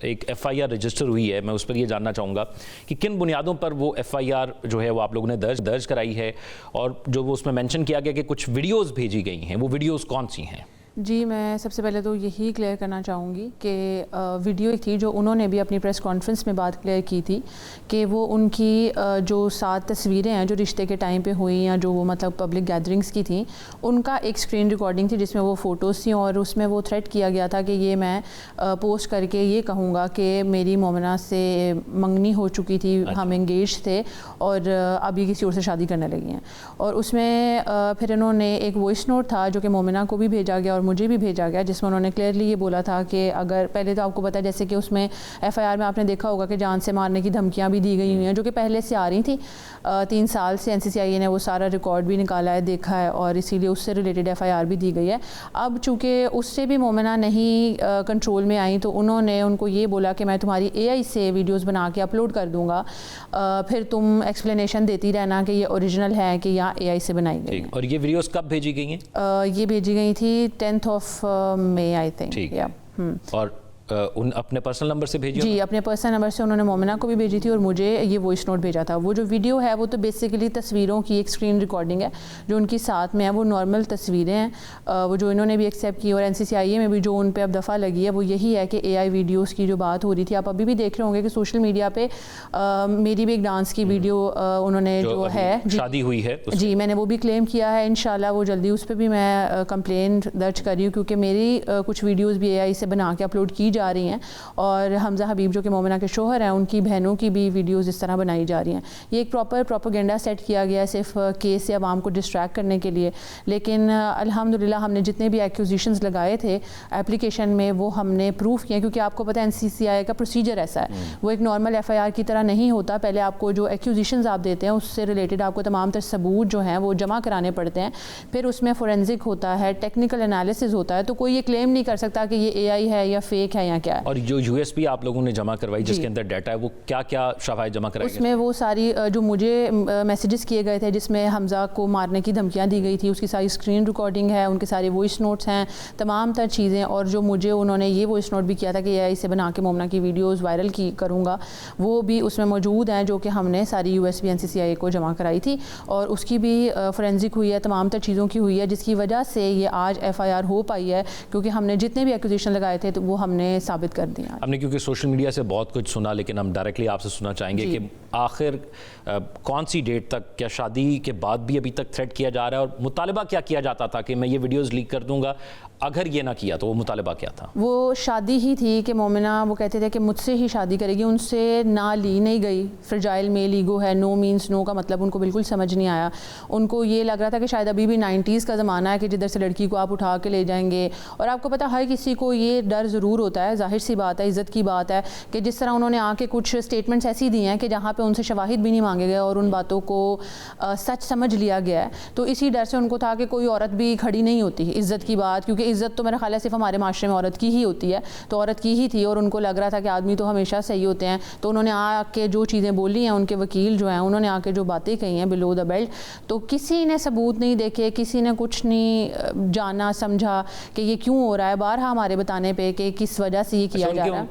ایک F I R register ہوئی ہے، میں اس پر یہ جاننا چاہوں گا کہ کن بنیادوں پر وہ ایف آئی آر جو ہے وہ آپ لوگوں نے درج کرائی ہے، اور جو وہ اس میں مینشن کیا گیا کہ کچھ ویڈیوز بھیجی گئی ہیں، وہ ویڈیوز کون سی ہیں؟ جی، میں سب سے پہلے تو یہی کلیئر کرنا چاہوں گی کہ ویڈیو ایک تھی جو انہوں نے بھی اپنی پریس کانفرنس میں بات کلیئر کی تھی کہ وہ ان کی جو 7 تصویریں ہیں جو رشتے کے ٹائم پہ ہوئی یا جو وہ مطلب پبلک گیدرنگز کی تھیں، ان کا ایک اسکرین ریکارڈنگ تھی جس میں وہ فوٹوز تھیں، اور اس میں وہ تھریٹ کیا گیا تھا کہ یہ میں پوسٹ کر کے یہ کہوں گا کہ میری مومنہ سے منگنی ہو چکی تھی، ہم انگیج تھے اور اب یہ کسی اور سے شادی کرنے لگی ہیں۔ اور اس میں پھر انہوں نے ایک وائس نوٹ تھا جو کہ مومنہ کو بھی بھیجا گیا اور مجھے بھی بھیجا گیا، جس میں انہوں نے کلیئرلی یہ بولا تھا کہ اگر پہلے تو آپ کو پتہ ہے جیسے کہ اس میں ایف آئی آر میں آپ نے دیکھا ہوگا کہ جان سے مارنے کی دھمکیاں بھی دی گئی ہوئی ہیں جو کہ پہلے سے آ رہی تھیں، 3 سال سے این سی سی آئی اے نے وہ سارا ریکارڈ بھی نکالا ہے، دیکھا ہے، اور اسی لیے اس سے ریلیٹڈ ایف آئی آر بھی دی گئی ہے۔ اب چونکہ اس سے بھی مومنہ نہیں کنٹرول میں آئیں تو انہوں نے ان کو یہ بولا کہ میں تمہاری اے آئی سے ویڈیوز بنا کے اپلوڈ کر دوں گا، پھر تم ایکسپلینیشن دیتی رہنا کہ یہ اوریجنل ہے کہ یا اے آئی سے بنائی گئی ہیں۔ اور یہ ویڈیوز کب بھیجی گئی ہیں؟ یہ بھیجی گئی تھی 10 مئی آئی تھنک۔ اور اپنے پرسنل نمبر سے بھیجی؟ جی، اپنے پرسنل نمبر سے انہوں نے مومنہ کو بھی بھیجی تھی اور مجھے یہ وائس نوٹ بھیجا تھا۔ وہ جو ویڈیو ہے وہ تو بیسیکلی تصویروں کی ایک اسکرین ریکارڈنگ ہے جو ان کی ساتھ میں ہے، وہ نارمل تصویریں ہیں، وہ جو انہوں نے بھی ایکسیپٹ کی، اور این سی سی آئی اے میں بھی جو ان پہ اب دفعہ لگی ہے وہ یہی ہے کہ اے آئی ویڈیوز کی جو بات ہو رہی تھی۔ آپ ابھی بھی دیکھ رہے ہوں گے کہ سوشل میڈیا پہ میری بھی ایک ڈانس کی ویڈیو انہوں نے جو ہے شادی ہوئی ہے، جی میں نے وہ بھی کلیم کیا ہے، انشاءاللہ وہ جلدی اس پہ بھی میں کمپلینٹ درج کر رہی ہوں کیونکہ میری کچھ ویڈیوز بھی اے آئی سے بنا کے اپلوڈ کی جا رہی ہیں، اور حمزہ حبیب جو کہ مومنہ کے شوہر ہیں ان کی بہنوں کی بھی ویڈیوز اس طرح بنائی جا رہی ہیں۔ یہ ایک پروپیگنڈا سیٹ کیا گیا ہے صرف کیس سے عوام کو ڈسٹریکٹ کرنے کے لیے، لیکن الحمدللہ ہم نے جتنے بھی ایکوزیشنز لگائے تھے ایپلیکیشن میں وہ ہم نے پروف کیے، کیونکہ آپ کو پتہ ہے این سی سی آئی کا پروسیجر ایسا ہے، وہ ایک نارمل ایف آئی آر کی طرح نہیں ہوتا۔ پہلے آپ کو جو ایکوزیشنز آپ دیتے ہیں اس سے ریلیٹڈ آپ کو تمام تر ثبوت جو ہیں وہ جمع کرانے پڑتے ہیں، پھر اس میں فورینزک ہوتا ہے، ٹیکنیکل انالیسز ہوتا ہے، تو کوئی یہ کلیم نہیں کر سکتا کہ یہ اے آئی ہے یا فیک ہے یا کیا ہے۔ اور جو یو ایس پی آپ لوگوں نے جمع کروائی جس کے اندر ڈیٹا ہے وہ کیا کیا شواہد جمع کرائے گئے؟ اس میں وہ ساری جو مجھے میسیجز کیے گئے تھے جس میں حمزہ کو مارنے کی دھمکیاں دی گئی تھی، اس کی ساری اسکرین ریکارڈنگ ہے، ان کے سارے وائس نوٹس ہیں، تمام تر چیزیں، اور جو مجھے انہوں نے یہ وائس نوٹ بھی کیا تھا کہ اے آئی سے بنا کے مومنہ کی ویڈیوز وائرل کروں گا، وہ بھی اس میں موجود ہیں جو کہ ہم نے ساری U S B N C C I A کو جمع کرائی تھی، اور اس کی بھی فورینزک ہوئی ہے، تمام تر چیزوں کی ہوئی ہے، جس کی وجہ سے یہ آج ایف آئی آر ہو پائی ہے، کیونکہ ہم نے جتنے بھی ایکوزیشن لگائے تھے تو وہ ہم نے ثابت کر دیا۔ ہم نے کیونکہ سوشل میڈیا سے بہت کچھ سنا، لیکن ہم ڈائریکٹلی آپ سے سننا چاہیں گے کہ آخر کون سی ڈیٹ تک، کیا شادی کے بعد بھی ابھی تک تھریٹ کیا جا رہا ہے، اور مطالبہ کیا کیا جاتا تھا کہ میں یہ ویڈیوز لیک کر دوں گا، اگر یہ نہ کیا تو وہ مطالبہ کیا تھا؟ وہ شادی ہی تھی کہ مومنہ وہ کہتے تھے کہ مجھ سے ہی شادی کرے گی، ان سے نہ لی نہیں گئی، فرجائل میل ایگو ہے، نو مینس نو کا مطلب ان کو بالکل سمجھ نہیں آیا، ان کو یہ لگ رہا تھا کہ شاید ابھی بھی 90s کا زمانہ ہے کہ جدھر سے لڑکی کو آپ اٹھا کے لے جائیں گے، اور آپ کو پتہ ہر کسی کو یہ ڈر ضرور ہوتا ہے، ظاہر سی بات ہے، عزت کی بات ہے، کہ جس طرح انہوں نے آ کے کچھ اسٹیٹمنٹس ایسی دی ہیں کہ جہاں پہ ان سے شواہد بھی نہیں مانگے گئے اور ان باتوں کو سچ سمجھ لیا گیا ہے، تو اسی ڈر سے ان کو تھا کہ کوئی عورت بھی کھڑی نہیں ہوتی عزت کی بات، کیونکہ عزت تو میرا خیال ہے صرف ہمارے معاشرے میں عورت کی ہی ہوتی ہے، تو عورت کی ہی تھی، اور ان کو لگ رہا تھا کہ آدمی تو ہمیشہ صحیح ہوتے ہیں، تو انہوں نے آ کے جو چیزیں بولی ہیں، ان کے وکیل جو ہیں انہوں نے آ کے جو باتیں کہی ہیں بلو دا بیلٹ، تو کسی نے ثبوت نہیں دیکھے، کسی نے کچھ نہیں جانا سمجھا کہ یہ کیوں ہو رہا ہے، بارہا ہمارے بتانے پہ کہ کس وجہ سے یہ کیا جا رہا ہے۔